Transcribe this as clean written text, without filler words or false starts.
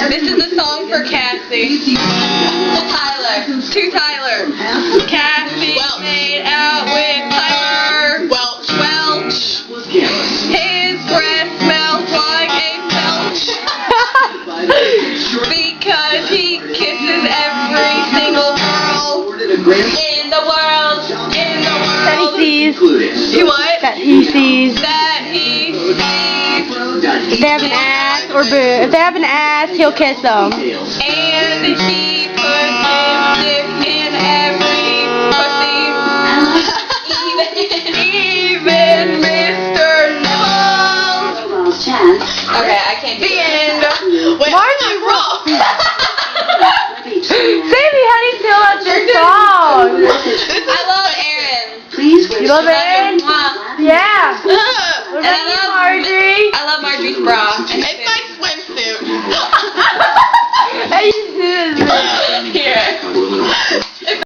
This is a song for Cassie. To Tyler. Cassie made out with Tyler Welch. His breath smells like a felch. Because he kisses every single girl in the world. That he sees. He what? That he sees. That he sees. If they have an ass or boo. If they have an ass, he'll kiss them. And he puts his dick in every pussy. Even Mr. Nibble. Okay, I can't do the end. Wait, Why am I wrong? Sammy, how do you feel about your song? I love Aaron. You love it?